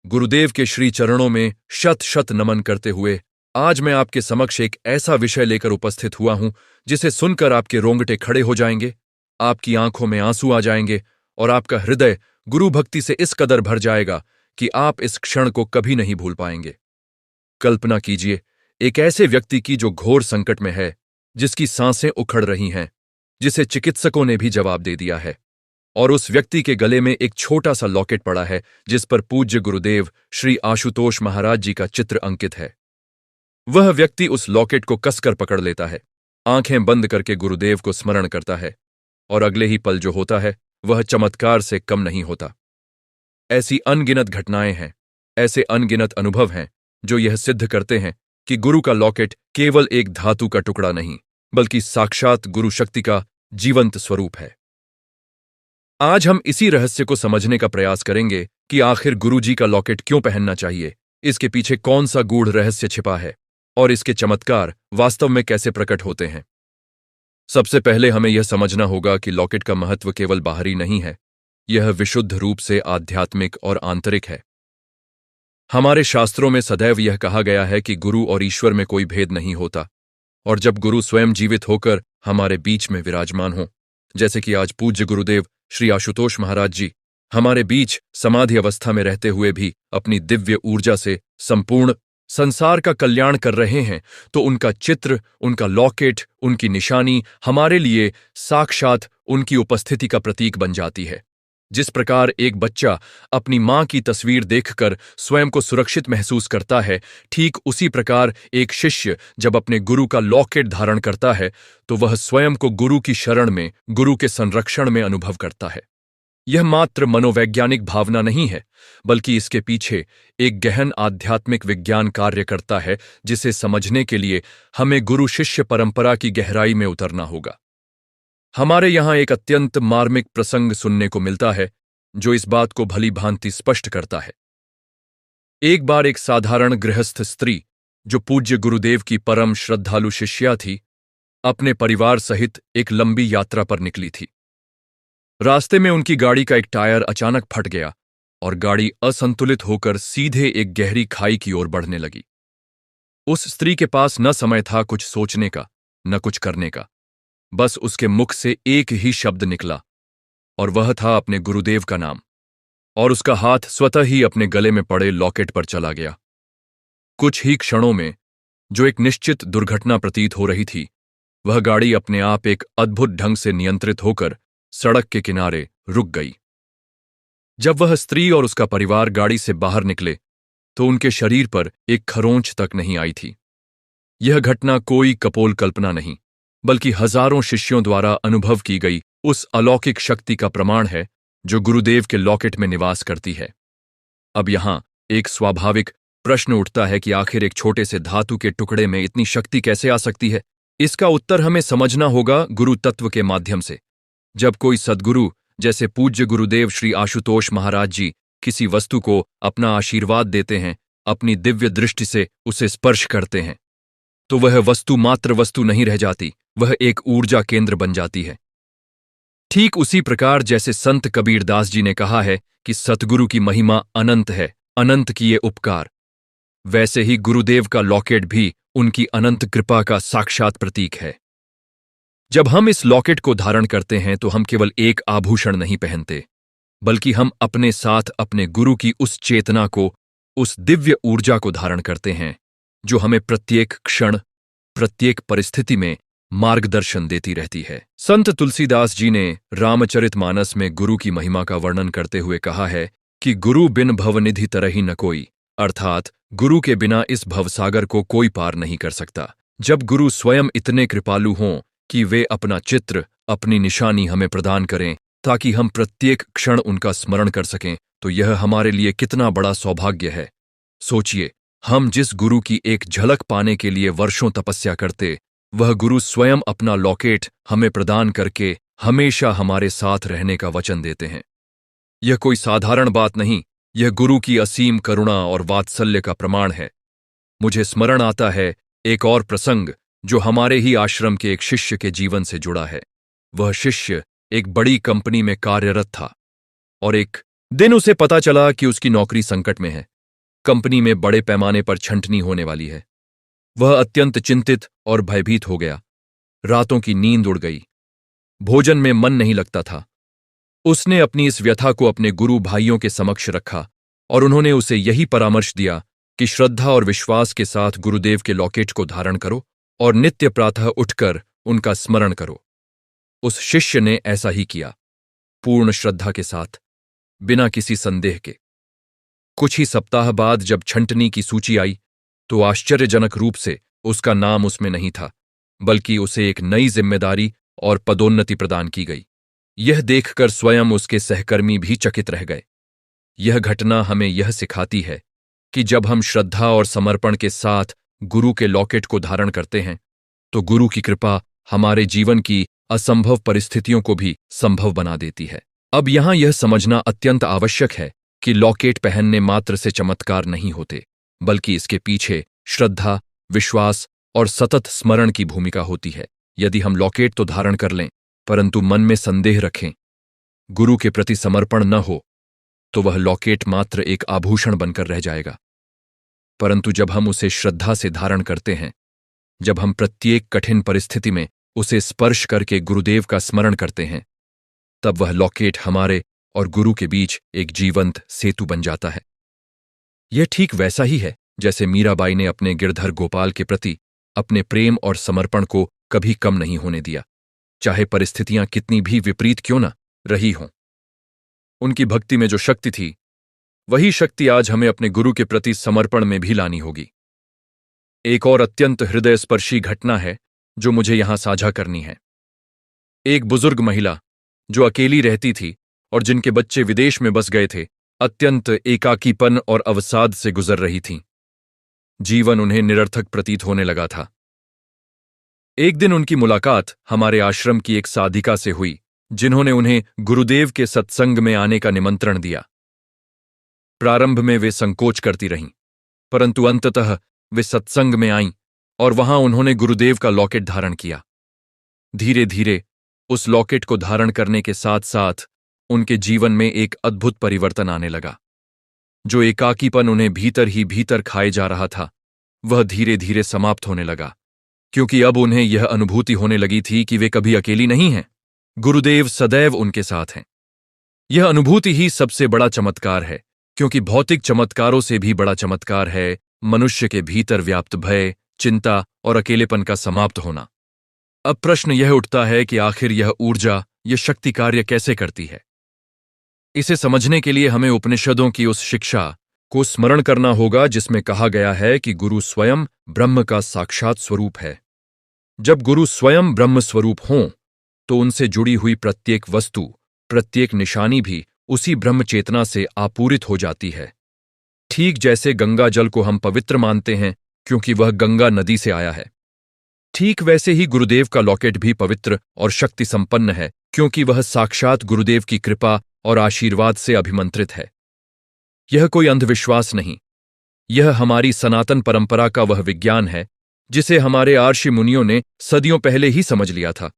गुरुदेव के श्री चरणों में शत शत नमन करते हुए आज मैं आपके समक्ष एक ऐसा विषय लेकर उपस्थित हुआ हूं जिसे सुनकर आपके रोंगटे खड़े हो जाएंगे, आपकी आंखों में आंसू आ जाएंगे और आपका हृदय गुरु भक्ति से इस कदर भर जाएगा कि आप इस क्षण को कभी नहीं भूल पाएंगे। कल्पना कीजिए एक ऐसे व्यक्ति की जो घोर संकट में है, जिसकी सांसें उखड़ रही हैं, जिसे चिकित्सकों ने भी जवाब दे दिया है, और उस व्यक्ति के गले में एक छोटा सा लॉकेट पड़ा है जिस पर पूज्य गुरुदेव श्री आशुतोष महाराज जी का चित्र अंकित है। वह व्यक्ति उस लॉकेट को कसकर पकड़ लेता है, आंखें बंद करके गुरुदेव को स्मरण करता है, और अगले ही पल जो होता है वह चमत्कार से कम नहीं होता। ऐसी अनगिनत घटनाएं हैं, ऐसे अनगिनत अनुभव हैं जो यह सिद्ध करते हैं कि गुरु का लॉकेट केवल एक धातु का टुकड़ा नहीं, बल्कि साक्षात गुरु शक्ति का जीवंत स्वरूप है। आज हम इसी रहस्य को समझने का प्रयास करेंगे कि आखिर गुरु जी का लॉकेट क्यों पहनना चाहिए, इसके पीछे कौन सा गूढ़ रहस्य छिपा है और इसके चमत्कार वास्तव में कैसे प्रकट होते हैं। सबसे पहले हमें यह समझना होगा कि लॉकेट का महत्व केवल बाहरी नहीं है, यह विशुद्ध रूप से आध्यात्मिक और आंतरिक है। हमारे शास्त्रों में सदैव यह कहा गया है कि गुरु और ईश्वर में कोई भेद नहीं होता, और जब गुरु स्वयं जीवित होकर हमारे बीच में विराजमान हो, जैसे कि आज पूज्य गुरुदेव श्री आशुतोष महाराज जी हमारे बीच समाधि अवस्था में रहते हुए भी अपनी दिव्य ऊर्जा से संपूर्ण संसार का कल्याण कर रहे हैं, तो उनका चित्र, उनका लॉकेट, उनकी निशानी हमारे लिए साक्षात उनकी उपस्थिति का प्रतीक बन जाती है। जिस प्रकार एक बच्चा अपनी मां की तस्वीर देखकर स्वयं को सुरक्षित महसूस करता है, ठीक उसी प्रकार एक शिष्य जब अपने गुरु का लॉकेट धारण करता है तो वह स्वयं को गुरु की शरण में, गुरु के संरक्षण में अनुभव करता है। यह मात्र मनोवैज्ञानिक भावना नहीं है, बल्कि इसके पीछे एक गहन आध्यात्मिक विज्ञान कार्य करता है, जिसे समझने के लिए हमें गुरु शिष्य परंपरा की गहराई में उतरना होगा। हमारे यहां एक अत्यंत मार्मिक प्रसंग सुनने को मिलता है जो इस बात को भली भांति स्पष्ट करता है। एक बार एक साधारण गृहस्थ स्त्री जो पूज्य गुरुदेव की परम श्रद्धालु शिष्या थी, अपने परिवार सहित एक लंबी यात्रा पर निकली थी। रास्ते में उनकी गाड़ी का एक टायर अचानक फट गया और गाड़ी असंतुलित होकर सीधे एक गहरी खाई की ओर बढ़ने लगी। उस स्त्री के पास न समय था कुछ सोचने का, न कुछ करने का, बस उसके मुख से एक ही शब्द निकला, और वह था अपने गुरुदेव का नाम, और उसका हाथ स्वतः ही अपने गले में पड़े लॉकेट पर चला गया। कुछ ही क्षणों में जो एक निश्चित दुर्घटना प्रतीत हो रही थी, वह गाड़ी अपने आप एक अद्भुत ढंग से नियंत्रित होकर सड़क के किनारे रुक गई। जब वह स्त्री और उसका परिवार गाड़ी से बाहर निकले तो उनके शरीर पर एक खरोंच तक नहीं आई थी। यह घटना कोई कपोल कल्पना नहीं, बल्कि हजारों शिष्यों द्वारा अनुभव की गई उस अलौकिक शक्ति का प्रमाण है जो गुरुदेव के लॉकेट में निवास करती है। अब यहां एक स्वाभाविक प्रश्न उठता है कि आखिर एक छोटे से धातु के टुकड़े में इतनी शक्ति कैसे आ सकती है। इसका उत्तर हमें समझना होगा गुरु तत्व के माध्यम से। जब कोई सद्गुरु जैसे पूज्य गुरुदेव श्री आशुतोष महाराज जी किसी वस्तु को अपना आशीर्वाद देते हैं, अपनी दिव्य दृष्टि से उसे स्पर्श करते हैं, तो वह वस्तु मात्र वस्तु नहीं रह जाती, वह एक ऊर्जा केंद्र बन जाती है। ठीक उसी प्रकार जैसे संत कबीरदास जी ने कहा है कि सतगुरु की महिमा अनंत है, अनंत किए उपकार, वैसे ही गुरुदेव का लॉकेट भी उनकी अनंत कृपा का साक्षात प्रतीक है। जब हम इस लॉकेट को धारण करते हैं तो हम केवल एक आभूषण नहीं पहनते, बल्कि हम अपने साथ अपने गुरु की उस चेतना को, उस दिव्य ऊर्जा को धारण करते हैं जो हमें प्रत्येक क्षण, प्रत्येक परिस्थिति में मार्गदर्शन देती रहती है। संत तुलसीदास जी ने रामचरितमानस में गुरु की महिमा का वर्णन करते हुए कहा है कि गुरु बिन भवनिधि तरहि न कोई, अर्थात गुरु के बिना इस भवसागर को कोई पार नहीं कर सकता। जब गुरु स्वयं इतने कृपालु हों कि वे अपना चित्र, अपनी निशानी हमें प्रदान करें ताकि हम प्रत्येक क्षण उनका स्मरण कर सकें, तो यह हमारे लिए कितना बड़ा सौभाग्य है। सोचिए, हम जिस गुरु की एक झलक पाने के लिए वर्षों तपस्या करते, वह गुरु स्वयं अपना लॉकेट हमें प्रदान करके हमेशा हमारे साथ रहने का वचन देते हैं। यह कोई साधारण बात नहीं, यह गुरु की असीम करुणा और वात्सल्य का प्रमाण है। मुझे स्मरण आता है एक और प्रसंग जो हमारे ही आश्रम के एक शिष्य के जीवन से जुड़ा है। वह शिष्य एक बड़ी कंपनी में कार्यरत था और एक दिन उसे पता चला कि उसकी नौकरी संकट में है। कंपनी में बड़े पैमाने पर छंटनी होने वाली है। वह अत्यंत चिंतित और भयभीत हो गया। रातों की नींद उड़ गई। भोजन में मन नहीं लगता था। उसने अपनी इस व्यथा को अपने गुरु भाइयों के समक्ष रखा और उन्होंने उसे यही परामर्श दिया कि श्रद्धा और विश्वास के साथ गुरुदेव के लॉकेट को धारण करो और नित्य प्रातः उठकर उनका स्मरण करो। उस शिष्य ने ऐसा ही किया, पूर्ण श्रद्धा के साथ, बिना किसी संदेह के। कुछ ही सप्ताह बाद जब छंटनी की सूची आई तो आश्चर्यजनक रूप से उसका नाम उसमें नहीं था, बल्कि उसे एक नई जिम्मेदारी और पदोन्नति प्रदान की गई। यह देखकर स्वयं उसके सहकर्मी भी चकित रह गए। यह घटना हमें यह सिखाती है कि जब हम श्रद्धा और समर्पण के साथ गुरु के लॉकेट को धारण करते हैं तो गुरु की कृपा हमारे जीवन की असंभव परिस्थितियों को भी संभव बना देती है। अब यहां यह समझना अत्यंत आवश्यक है कि लॉकेट पहनने मात्र से चमत्कार नहीं होते, बल्कि इसके पीछे श्रद्धा, विश्वास और सतत स्मरण की भूमिका होती है। यदि हम लॉकेट तो धारण कर लें परंतु मन में संदेह रखें, गुरु के प्रति समर्पण न हो, तो वह लॉकेट मात्र एक आभूषण बनकर रह जाएगा। परंतु जब हम उसे श्रद्धा से धारण करते हैं, जब हम प्रत्येक कठिन परिस्थिति में उसे स्पर्श करके गुरुदेव का स्मरण करते हैं, तब वह लॉकेट हमारे और गुरु के बीच एक जीवंत सेतु बन जाता है। यह ठीक वैसा ही है जैसे मीराबाई ने अपने गिरधर गोपाल के प्रति अपने प्रेम और समर्पण को कभी कम नहीं होने दिया, चाहे परिस्थितियां कितनी भी विपरीत क्यों न रही हों। उनकी भक्ति में जो शक्ति थी, वही शक्ति आज हमें अपने गुरु के प्रति समर्पण में भी लानी होगी। एक और अत्यंत हृदयस्पर्शी घटना है जो मुझे यहां साझा करनी है। एक बुजुर्ग महिला जो अकेली रहती थी और जिनके बच्चे विदेश में बस गए थे, अत्यंत एकाकीपन और अवसाद से गुजर रही थीं। जीवन उन्हें निरर्थक प्रतीत होने लगा था। एक दिन उनकी मुलाकात हमारे आश्रम की एक साधिका से हुई, जिन्होंने उन्हें गुरुदेव के सत्संग में आने का निमंत्रण दिया। प्रारंभ में वे संकोच करती रहीं, परंतु अंततः वे सत्संग में आईं और वहां उन्होंने गुरुदेव का लॉकेट धारण किया। धीरे धीरे उस लॉकेट को धारण करने के साथ साथ उनके जीवन में एक अद्भुत परिवर्तन आने लगा। जो एकाकीपन उन्हें भीतर ही भीतर खाए जा रहा था, वह धीरे धीरे समाप्त होने लगा, क्योंकि अब उन्हें यह अनुभूति होने लगी थी कि वे कभी अकेली नहीं हैं। गुरुदेव सदैव उनके साथ हैं। यह अनुभूति ही सबसे बड़ा चमत्कार है, क्योंकि भौतिक चमत्कारों से भी बड़ा चमत्कार है मनुष्य के भीतर व्याप्त भय, चिंता और अकेलेपन का समाप्त होना। अब प्रश्न यह उठता है कि आखिर यह ऊर्जा, यह शक्ति कार्य कैसे करती है। इसे समझने के लिए हमें उपनिषदों की उस शिक्षा को स्मरण करना होगा जिसमें कहा गया है कि गुरु स्वयं ब्रह्म का साक्षात स्वरूप है। जब गुरु स्वयं ब्रह्म स्वरूप हों तो उनसे जुड़ी हुई प्रत्येक वस्तु, प्रत्येक निशानी भी उसी ब्रह्म चेतना से आपूरित हो जाती है। ठीक जैसे गंगा जल को हम पवित्र मानते हैं क्योंकि वह गंगा नदी से आया है, ठीक वैसे ही गुरुदेव का लॉकेट भी पवित्र और शक्ति संपन्न है क्योंकि वह साक्षात गुरुदेव की कृपा और आशीर्वाद से अभिमंत्रित है। यह कोई अंधविश्वास नहीं, यह हमारी सनातन परंपरा का वह विज्ञान है जिसे हमारे आर्षि मुनियों ने सदियों पहले ही समझ लिया था।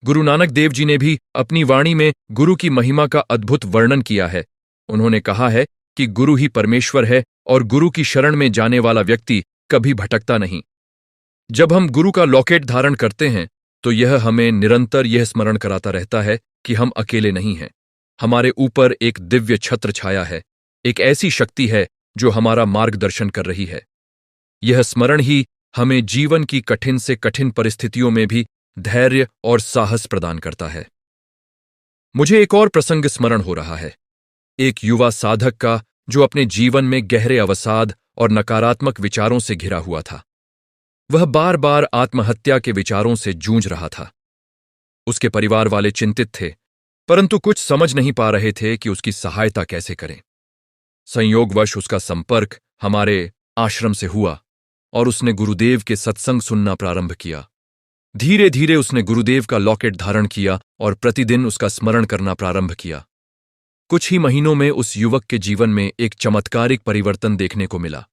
गुरु नानक देव जी ने भी अपनी वाणी में गुरु की महिमा का अद्भुत वर्णन किया है। उन्होंने कहा है कि गुरु ही परमेश्वर है और गुरु की शरण में जाने वाला व्यक्ति कभी भटकता नहीं। जब हम गुरु का लॉकेट धारण करते हैं तो यह हमें निरंतर यह स्मरण कराता रहता है कि हम अकेले नहीं हैं। हमारे ऊपर एक दिव्य छत्र छाया है, एक ऐसी शक्ति है जो हमारा मार्गदर्शन कर रही है। यह स्मरण ही हमें जीवन की कठिन से कठिन परिस्थितियों में भी धैर्य और साहस प्रदान करता है। मुझे एक और प्रसंग स्मरण हो रहा है, एक युवा साधक का जो अपने जीवन में गहरे अवसाद और नकारात्मक विचारों से घिरा हुआ था। वह बार बार आत्महत्या के विचारों से जूझ रहा था। उसके परिवार वाले चिंतित थे, परंतु कुछ समझ नहीं पा रहे थे कि उसकी सहायता कैसे करें। संयोगवश उसका संपर्क हमारे आश्रम से हुआ और उसने गुरुदेव के सत्संग सुनना प्रारंभ किया। धीरे धीरे उसने गुरुदेव का लॉकेट धारण किया और प्रतिदिन उसका स्मरण करना प्रारंभ किया। कुछ ही महीनों में उस युवक के जीवन में एक चमत्कारिक परिवर्तन देखने को मिला।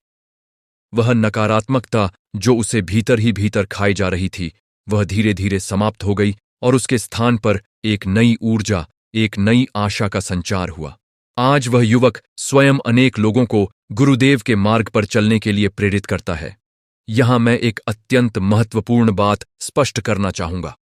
वह नकारात्मकता जो उसे भीतर ही भीतर खाई जा रही थी, वह धीरे धीरे समाप्त हो गई और उसके स्थान पर एक नई ऊर्जा, एक नई आशा का संचार हुआ। आज वह युवक स्वयं अनेक लोगों को गुरुदेव के मार्ग पर चलने के लिए प्रेरित करता है। यहां मैं एक अत्यंत महत्वपूर्ण बात स्पष्ट करना चाहूंगा।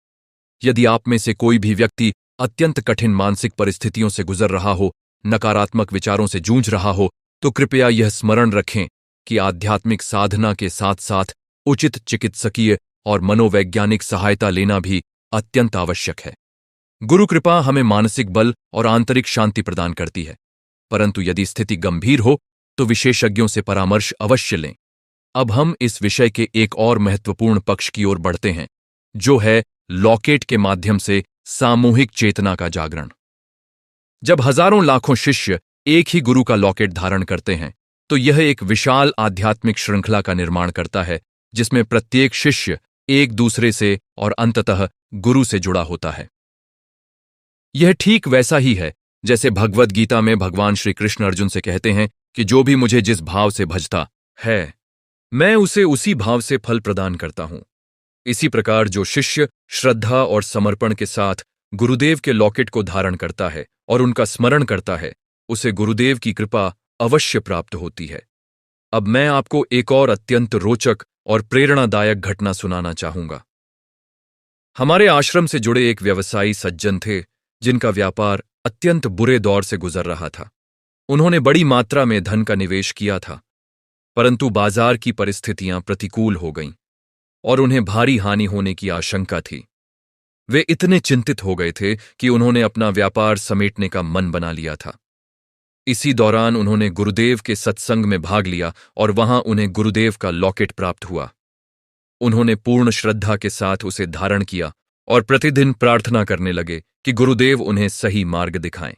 यदि आप में से कोई भी व्यक्ति अत्यंत कठिन मानसिक परिस्थितियों से गुजर रहा हो, नकारात्मक विचारों से जूझ रहा हो, तो कृपया यह स्मरण रखें कि आध्यात्मिक साधना के साथ साथ उचित चिकित्सकीय और मनोवैज्ञानिक सहायता लेना भी अत्यंत आवश्यक है। गुरु कृपा हमें मानसिक बल और आंतरिक शांति प्रदान करती है, परंतु यदि स्थिति गंभीर हो तो विशेषज्ञों से परामर्श अवश्य लें। अब हम इस विषय के एक और महत्वपूर्ण पक्ष की ओर बढ़ते हैं, जो है लॉकेट के माध्यम से सामूहिक चेतना का जागरण। जब हजारों लाखों शिष्य एक ही गुरु का लॉकेट धारण करते हैं, तो यह एक विशाल आध्यात्मिक श्रृंखला का निर्माण करता है, जिसमें प्रत्येक शिष्य एक दूसरे से और अंततः गुरु से जुड़ा होता है। यह ठीक वैसा ही है जैसे भगवद गीता में भगवान श्री कृष्ण अर्जुन से कहते हैं कि जो भी मुझे जिस भाव से भजता है, मैं उसे उसी भाव से फल प्रदान करता हूं। इसी प्रकार जो शिष्य श्रद्धा और समर्पण के साथ गुरुदेव के लॉकेट को धारण करता है और उनका स्मरण करता है, उसे गुरुदेव की कृपा अवश्य प्राप्त होती है। अब मैं आपको एक और अत्यंत रोचक और प्रेरणादायक घटना सुनाना चाहूंगा। हमारे आश्रम से जुड़े एक व्यवसायी सज्जन थे, जिनका व्यापार अत्यंत बुरे दौर से गुजर रहा था। उन्होंने बड़ी मात्रा में धन का निवेश किया था, परंतु बाजार की परिस्थितियां प्रतिकूल हो गईं और उन्हें भारी हानि होने की आशंका थी। वे इतने चिंतित हो गए थे कि उन्होंने अपना व्यापार समेटने का मन बना लिया था। इसी दौरान उन्होंने गुरुदेव के सत्संग में भाग लिया और वहां उन्हें गुरुदेव का लॉकेट प्राप्त हुआ। उन्होंने पूर्ण श्रद्धा के साथ उसे धारण किया और प्रतिदिन प्रार्थना करने लगे कि गुरुदेव उन्हें सही मार्ग दिखाएं।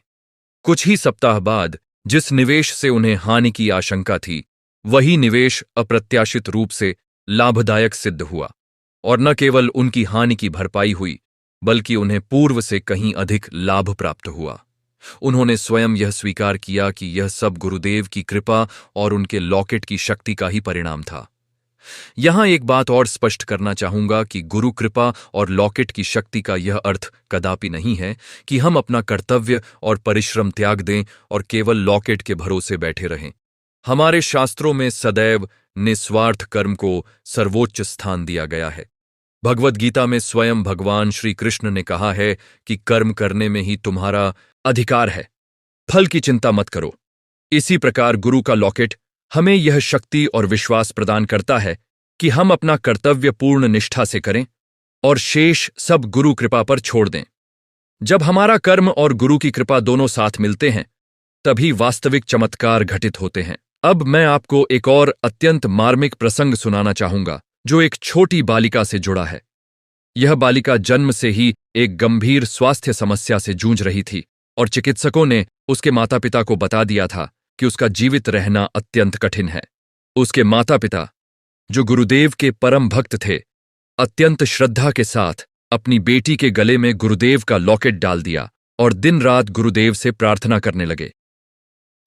कुछ ही सप्ताह बाद जिस निवेश से उन्हें हानि की आशंका थी, वही निवेश अप्रत्याशित रूप से लाभदायक सिद्ध हुआ और न केवल उनकी हानि की भरपाई हुई, बल्कि उन्हें पूर्व से कहीं अधिक लाभ प्राप्त हुआ। उन्होंने स्वयं यह स्वीकार किया कि यह सब गुरुदेव की कृपा और उनके लॉकेट की शक्ति का ही परिणाम था। यहां एक बात और स्पष्ट करना चाहूंगा कि गुरु कृपा और लॉकेट की शक्ति का यह अर्थ कदापि नहीं है कि हम अपना कर्तव्य और परिश्रम त्याग दें और केवल लॉकेट के भरोसे बैठे रहें। हमारे शास्त्रों में सदैव निस्वार्थ कर्म को सर्वोच्च स्थान दिया गया है। भगवद गीता में स्वयं भगवान श्री कृष्ण ने कहा है कि कर्म करने में ही तुम्हारा अधिकार है, फल की चिंता मत करो। इसी प्रकार गुरु का लॉकेट हमें यह शक्ति और विश्वास प्रदान करता है कि हम अपना कर्तव्य पूर्ण निष्ठा से करें और शेष सब गुरु कृपा पर छोड़ दें। जब हमारा कर्म और गुरु की कृपा दोनों साथ मिलते हैं, तभी वास्तविक चमत्कार घटित होते हैं। अब मैं आपको एक और अत्यंत मार्मिक प्रसंग सुनाना चाहूंगा, जो एक छोटी बालिका से जुड़ा है। यह बालिका जन्म से ही एक गंभीर स्वास्थ्य समस्या से जूझ रही थी और चिकित्सकों ने उसके माता पिता को बता दिया था कि उसका जीवित रहना अत्यंत कठिन है। उसके माता पिता, जो गुरुदेव के परम भक्त थे, अत्यंत श्रद्धा के साथ अपनी बेटी के गले में गुरुदेव का लॉकेट डाल दिया और दिन रात गुरुदेव से प्रार्थना करने लगे।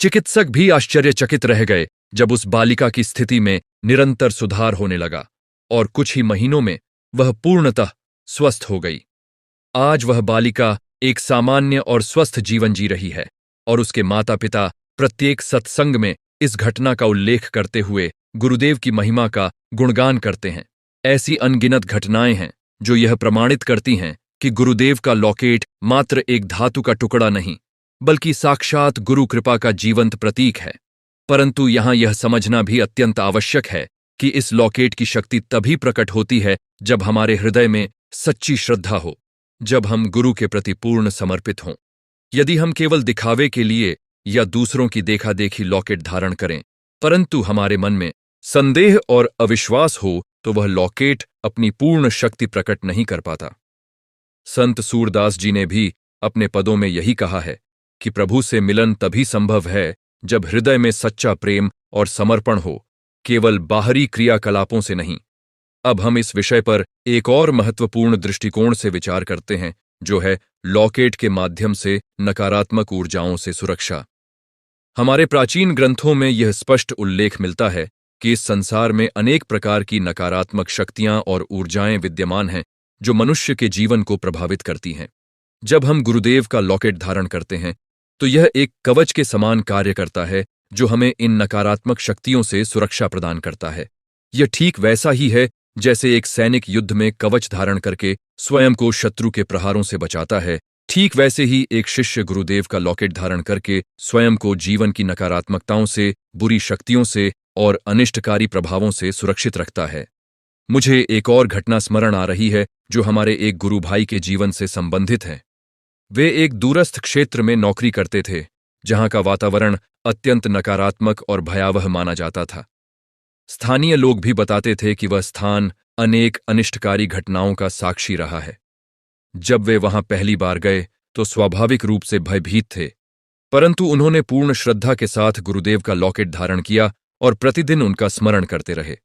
चिकित्सक भी आश्चर्यचकित रह गए जब उस बालिका की स्थिति में निरंतर सुधार होने लगा और कुछ ही महीनों में वह पूर्णतः स्वस्थ हो गई। आज वह बालिका एक सामान्य और स्वस्थ जीवन जी रही है और उसके माता पिता प्रत्येक सत्संग में इस घटना का उल्लेख करते हुए गुरुदेव की महिमा का गुणगान करते हैं। ऐसी अनगिनत घटनाएं हैं जो यह प्रमाणित करती हैं कि गुरुदेव का लॉकेट मात्र एक धातु का टुकड़ा नहीं, बल्कि साक्षात गुरु कृपा का जीवंत प्रतीक है। परंतु यहां यह समझना भी अत्यंत आवश्यक है कि इस लॉकेट की शक्ति तभी प्रकट होती है जब हमारे हृदय में सच्ची श्रद्धा हो, जब हम गुरु के प्रति पूर्ण समर्पित हों। यदि हम केवल दिखावे के लिए या दूसरों की देखा देखी लॉकेट धारण करें, परंतु हमारे मन में संदेह और अविश्वास हो, तो वह लॉकेट अपनी पूर्ण शक्ति प्रकट नहीं कर पाता। संत सूरदास जी ने भी अपने पदों में यही कहा है कि प्रभु से मिलन तभी संभव है जब हृदय में सच्चा प्रेम और समर्पण हो, केवल बाहरी क्रियाकलापों से नहीं। अब हम इस विषय पर एक और महत्वपूर्ण दृष्टिकोण से विचार करते हैं, जो है लॉकेट के माध्यम से नकारात्मक ऊर्जाओं से सुरक्षा। हमारे प्राचीन ग्रंथों में यह स्पष्ट उल्लेख मिलता है कि इस संसार में अनेक प्रकार की नकारात्मक शक्तियां और ऊर्जाएं विद्यमान हैं जो मनुष्य के जीवन को प्रभावित करती हैं। जब हम गुरुदेव का लॉकेट धारण करते हैं, तो यह एक कवच के समान कार्य करता है, जो हमें इन नकारात्मक शक्तियों से सुरक्षा प्रदान करता है। यह ठीक वैसा ही है जैसे एक सैनिक युद्ध में कवच धारण करके स्वयं को शत्रु के प्रहारों से बचाता है, ठीक वैसे ही एक शिष्य गुरुदेव का लॉकेट धारण करके स्वयं को जीवन की नकारात्मकताओं से, बुरी शक्तियों से और अनिष्टकारी प्रभावों से सुरक्षित रखता है। मुझे एक और घटना स्मरण आ रही है जो हमारे एक गुरु भाई के जीवन से संबंधित है। वे एक दूरस्थ क्षेत्र में नौकरी करते थे, जहां का वातावरण अत्यंत नकारात्मक और भयावह माना जाता था। स्थानीय लोग भी बताते थे कि वह स्थान अनेक अनिष्टकारी घटनाओं का साक्षी रहा है। जब वे वहां पहली बार गए तो स्वाभाविक रूप से भयभीत थे, परंतु उन्होंने पूर्ण श्रद्धा के साथ गुरुदेव का लॉकेट धारण किया और प्रतिदिन उनका स्मरण करते रहे।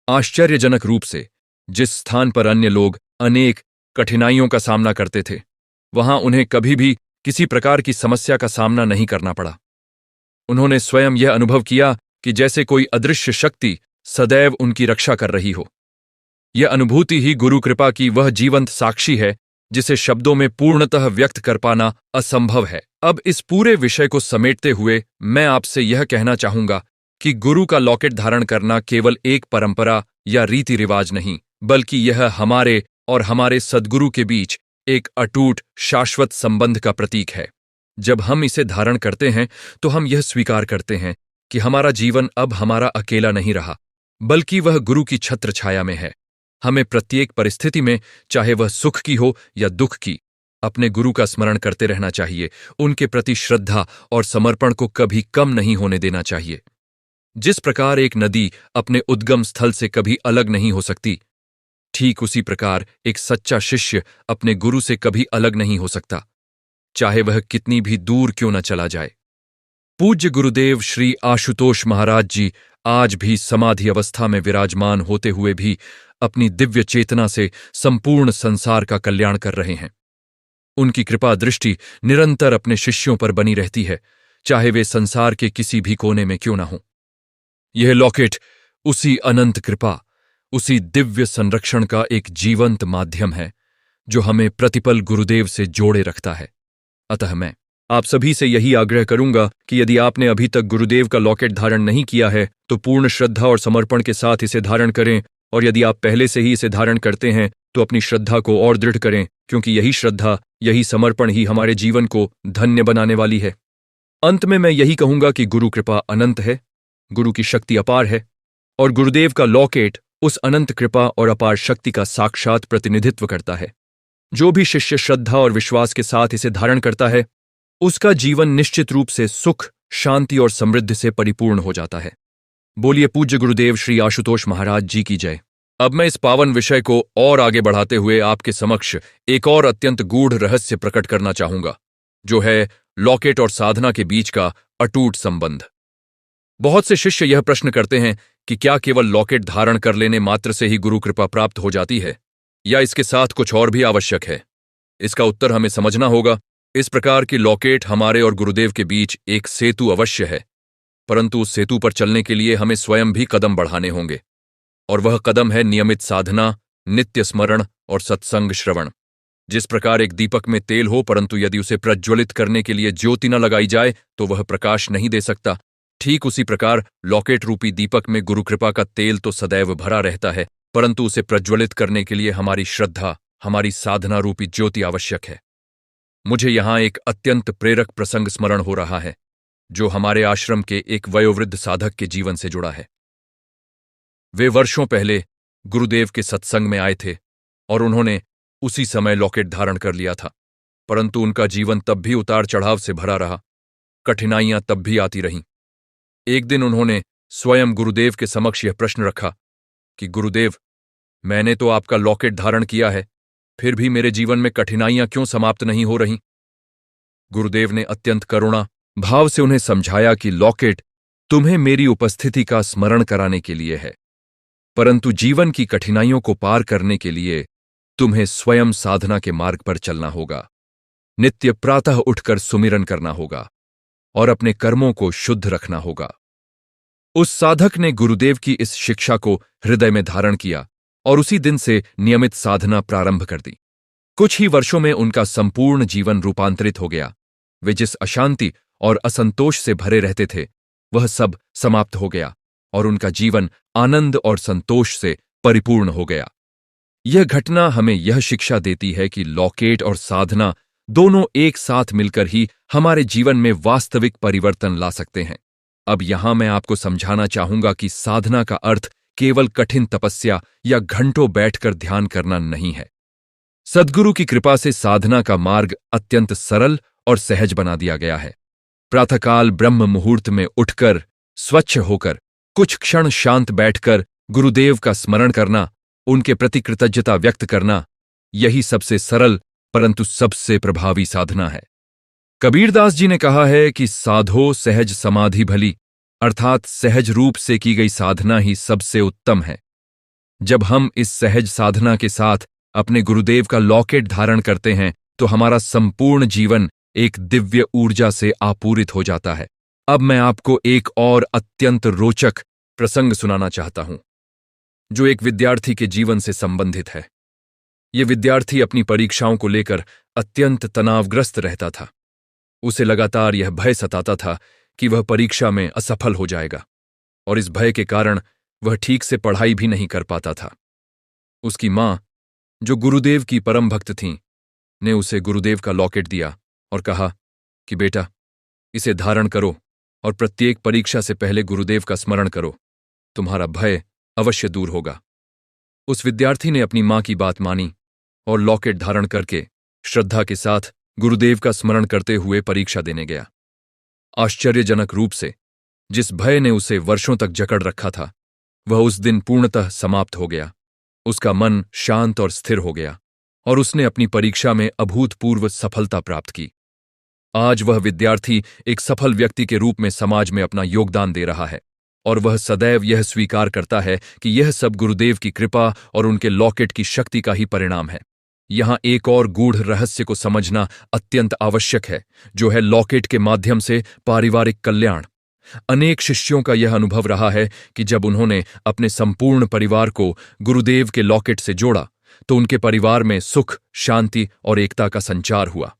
आश्चर्यजनक रूप से जिस स्थान पर अन्य लोग अनेक कठिनाइयों का सामना करते थे, वहां उन्हें कभी भी किसी प्रकार की समस्या का सामना नहीं करना पड़ा। उन्होंने स्वयं यह अनुभव किया कि जैसे कोई अदृश्य शक्ति सदैव उनकी रक्षा कर रही हो। यह अनुभूति ही गुरु कृपा की वह जीवंत साक्षी है जिसे शब्दों में पूर्णतः व्यक्त कर पाना असंभव है। अब इस पूरे विषय को समेटते हुए मैं आपसे यह कहना चाहूंगा कि गुरु का लॉकेट धारण करना केवल एक परंपरा या रीति रिवाज नहीं, बल्कि यह हमारे और हमारे सद्गुरु के बीच एक अटूट शाश्वत संबंध का प्रतीक है। जब हम इसे धारण करते हैं तो हम यह स्वीकार करते हैं कि हमारा जीवन अब हमारा अकेला नहीं रहा, बल्कि वह गुरु की छत्र छाया में है। हमें प्रत्येक परिस्थिति में, चाहे वह सुख की हो या दुख की, अपने गुरु का स्मरण करते रहना चाहिए। उनके प्रति श्रद्धा और समर्पण को कभी कम नहीं होने देना चाहिए। जिस प्रकार एक नदी अपने उद्गम स्थल से कभी अलग नहीं हो सकती, ठीक उसी प्रकार एक सच्चा शिष्य अपने गुरु से कभी अलग नहीं हो सकता, चाहे वह कितनी भी दूर क्यों न चला जाए। पूज्य गुरुदेव श्री आशुतोष महाराज जी आज भी समाधि अवस्था में विराजमान होते हुए भी अपनी दिव्य चेतना से संपूर्ण संसार का कल्याण कर रहे हैं। उनकी कृपा दृष्टि निरंतर अपने शिष्यों पर बनी रहती है, चाहे वे संसार के किसी भी कोने में क्यों न हों। यह लॉकेट उसी अनंत कृपा, उसी दिव्य संरक्षण का एक जीवंत माध्यम है जो हमें प्रतिपल गुरुदेव से जोड़े रखता है। अतः मैं आप सभी से यही आग्रह करूंगा कि यदि आपने अभी तक गुरुदेव का लॉकेट धारण नहीं किया है तो पूर्ण श्रद्धा और समर्पण के साथ इसे धारण करें, और यदि आप पहले से ही इसे धारण करते हैं तो अपनी श्रद्धा को और दृढ़ करें, क्योंकि यही श्रद्धा, यही समर्पण ही हमारे जीवन को धन्य बनाने वाली है। अंत में मैं यही कहूंगा कि गुरु कृपा अनंत है, गुरु की शक्ति अपार है, और गुरुदेव का लॉकेट उस अनंत कृपा और अपार शक्ति का साक्षात प्रतिनिधित्व करता है। जो भी शिष्य श्रद्धा और विश्वास के साथ इसे धारण करता है, उसका जीवन निश्चित रूप से सुख, शांति और समृद्धि से परिपूर्ण हो जाता है। बोलिए पूज्य गुरुदेव श्री आशुतोष महाराज जी की जय। अब मैं इस पावन विषय को और आगे बढ़ाते हुए आपके समक्ष एक और अत्यंत गूढ़ रहस्य प्रकट करना चाहूंगा, जो है लॉकेट और साधना के बीच का अटूट संबंध। बहुत से शिष्य यह प्रश्न करते हैं कि क्या केवल लॉकेट धारण कर लेने मात्र से ही गुरु कृपा प्राप्त हो जाती है, या इसके साथ कुछ और भी आवश्यक है? इसका उत्तर हमें समझना होगा। इस प्रकार की लॉकेट हमारे और गुरुदेव के बीच एक सेतु अवश्य है, परंतु उस सेतु पर चलने के लिए हमें स्वयं भी कदम बढ़ाने होंगे, और वह कदम है नियमित साधना, नित्य स्मरण और सत्संग श्रवण। जिस प्रकार एक दीपक में तेल हो, परंतु यदि उसे प्रज्वलित करने के लिए ज्योति न लगाई जाए तो वह प्रकाश नहीं दे सकता, ठीक उसी प्रकार लॉकेट रूपी दीपक में गुरु कृपा का तेल तो सदैव भरा रहता है, परंतु उसे प्रज्वलित करने के लिए हमारी श्रद्धा, हमारी साधना रूपी ज्योति आवश्यक है। मुझे यहां एक अत्यंत प्रेरक प्रसंग स्मरण हो रहा है, जो हमारे आश्रम के एक वयोवृद्ध साधक के जीवन से जुड़ा है। वे वर्षों पहले गुरुदेव के सत्संग में आए थे और उन्होंने उसी समय लॉकेट धारण कर लिया था, परंतु उनका जीवन तब भी उतार चढ़ाव से भरा रहा, कठिनाइयां तब भी आती रहीं। एक दिन उन्होंने स्वयं गुरुदेव के समक्ष यह प्रश्न रखा कि गुरुदेव, मैंने तो आपका लॉकेट धारण किया है, फिर भी मेरे जीवन में कठिनाइयां क्यों समाप्त नहीं हो रहीं? गुरुदेव ने अत्यंत करुणा भाव से उन्हें समझाया कि लॉकेट तुम्हें मेरी उपस्थिति का स्मरण कराने के लिए है, परंतु जीवन की कठिनाइयों को पार करने के लिए तुम्हें स्वयं साधना के मार्ग पर चलना होगा। नित्य प्रातः उठकर सुमिरन करना होगा और अपने कर्मों को शुद्ध रखना होगा। उस साधक ने गुरुदेव की इस शिक्षा को हृदय में धारण किया और उसी दिन से नियमित साधना प्रारंभ कर दी। कुछ ही वर्षों में उनका संपूर्ण जीवन रूपांतरित हो गया। वे जिस अशांति और असंतोष से भरे रहते थे, वह सब समाप्त हो गया और उनका जीवन आनंद और संतोष से परिपूर्ण हो गया। यह घटना हमें यह शिक्षा देती है कि लॉकेट और साधना दोनों एक साथ मिलकर ही हमारे जीवन में वास्तविक परिवर्तन ला सकते हैं। अब यहां मैं आपको समझाना चाहूंगा कि साधना का अर्थ केवल कठिन तपस्या या घंटों बैठकर ध्यान करना नहीं है। सद्गुरु की कृपा से साधना का मार्ग अत्यंत सरल और सहज बना दिया गया है। प्रातःकाल ब्रह्म मुहूर्त में उठकर, स्वच्छ होकर, कुछ क्षण शांत बैठकर गुरुदेव का स्मरण करना, उनके प्रति कृतज्ञता व्यक्त करना, यही सबसे सरल परंतु सबसे प्रभावी साधना है। कबीरदास जी ने कहा है कि साधो सहज समाधि भली, अर्थात सहज रूप से की गई साधना ही सबसे उत्तम है। जब हम इस सहज साधना के साथ अपने गुरुदेव का लॉकेट धारण करते हैं तो हमारा संपूर्ण जीवन एक दिव्य ऊर्जा से आपूरित हो जाता है। अब मैं आपको एक और अत्यंत रोचक प्रसंग सुनाना चाहता हूं, जो एक विद्यार्थी के जीवन से संबंधित है। यह विद्यार्थी अपनी परीक्षाओं को लेकर अत्यंत तनावग्रस्त रहता था। उसे लगातार यह भय सताता था कि वह परीक्षा में असफल हो जाएगा, और इस भय के कारण वह ठीक से पढ़ाई भी नहीं कर पाता था। उसकी मां, जो गुरुदेव की परम भक्त थीं, ने उसे गुरुदेव का लॉकेट दिया और कहा कि बेटा, इसे धारण करो और प्रत्येक परीक्षा से पहले गुरुदेव का स्मरण करो, तुम्हारा भय अवश्य दूर होगा। उस विद्यार्थी ने अपनी मां की बात मानी और लॉकेट धारण करके श्रद्धा के साथ गुरुदेव का स्मरण करते हुए परीक्षा देने गया। आश्चर्यजनक रूप से जिस भय ने उसे वर्षों तक जकड़ रखा था, वह उस दिन पूर्णतः समाप्त हो गया। उसका मन शांत और स्थिर हो गया और उसने अपनी परीक्षा में अभूतपूर्व सफलता प्राप्त की। आज वह विद्यार्थी एक सफल व्यक्ति के रूप में समाज में अपना योगदान दे रहा है, और वह सदैव यह स्वीकार करता है कि यह सब गुरुदेव की कृपा और उनके लॉकेट की शक्ति का ही परिणाम है। यहां एक और गूढ़ रहस्य को समझना अत्यंत आवश्यक है, जो है लॉकेट के माध्यम से पारिवारिक कल्याण। अनेक शिष्यों का यह अनुभव रहा है कि जब उन्होंने अपने संपूर्ण परिवार को गुरुदेव के लॉकेट से जोड़ा तो उनके परिवार में सुख, शांति और एकता का संचार हुआ।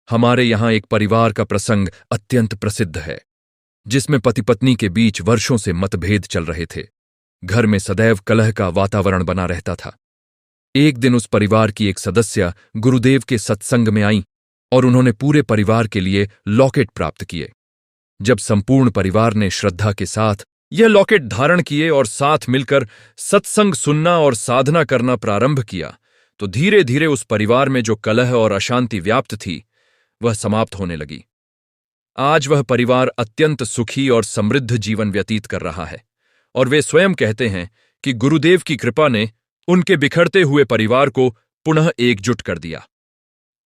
हमारे यहां एक परिवार का प्रसंग अत्यंत प्रसिद्ध है, जिसमें पति पत्नी के बीच वर्षों से मतभेद चल रहे थे। घर में सदैव कलह का वातावरण बना रहता था। एक दिन उस परिवार की एक सदस्य गुरुदेव के सत्संग में आई और उन्होंने पूरे परिवार के लिए लॉकेट प्राप्त किए। जब संपूर्ण परिवार ने श्रद्धा के साथ यह लॉकेट धारण किए और साथ मिलकर सत्संग सुनना और साधना करना प्रारंभ किया, तो धीरे धीरे उस परिवार में जो कलह और अशांति व्याप्त थी, वह समाप्त होने लगी। आज वह परिवार अत्यंत सुखी और समृद्ध जीवन व्यतीत कर रहा है, और वे स्वयं कहते हैं कि गुरुदेव की कृपा ने उनके बिखरते हुए परिवार को पुनः एकजुट कर दिया।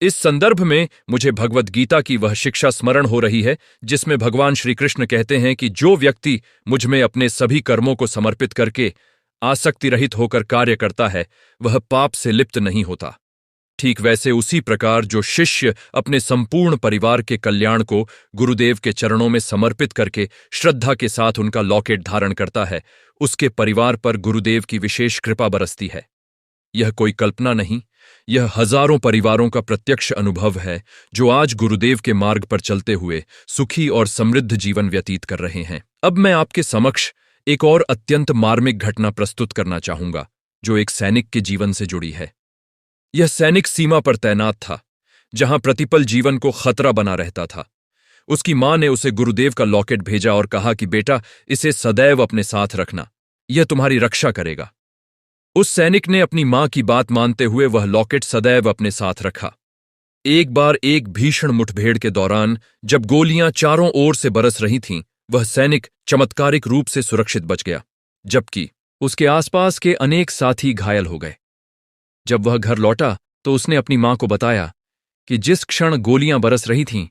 इस संदर्भ में मुझे भगवद गीता की वह शिक्षा स्मरण हो रही है, जिसमें भगवान श्री कृष्ण कहते हैं कि जो व्यक्ति मुझ में अपने सभी कर्मों को समर्पित करके आसक्ति रहित होकर कार्य करता है, वह पाप से लिप्त नहीं होता। ठीक वैसे उसी प्रकार जो शिष्य अपने संपूर्ण परिवार के कल्याण को गुरुदेव के चरणों में समर्पित करके श्रद्धा के साथ उनका लॉकेट धारण करता है, उसके परिवार पर गुरुदेव की विशेष कृपा बरसती है। यह कोई कल्पना नहीं, यह हजारों परिवारों का प्रत्यक्ष अनुभव है, जो आज गुरुदेव के मार्ग पर चलते हुए सुखी और समृद्ध जीवन व्यतीत कर रहे हैं। अब मैं आपके समक्ष एक और अत्यंत मार्मिक घटना प्रस्तुत करना चाहूंगा, जो एक सैनिक के जीवन से जुड़ी है। यह सैनिक सीमा पर तैनात था, जहां प्रतिपल जीवन को खतरा बना रहता था। उसकी मां ने उसे गुरुदेव का लॉकेट भेजा और कहा कि बेटा, इसे सदैव अपने साथ रखना, यह तुम्हारी रक्षा करेगा। उस सैनिक ने अपनी मां की बात मानते हुए वह लॉकेट सदैव अपने साथ रखा। एक बार एक भीषण मुठभेड़ के दौरान जब गोलियां चारों ओर से बरस रही थीं, वह सैनिक चमत्कारिक रूप से सुरक्षित बच गया, जबकि उसके आसपास के अनेक साथी घायल हो गए। जब वह घर लौटा तो उसने अपनी मां को बताया कि जिस क्षण गोलियां बरस रही थीं,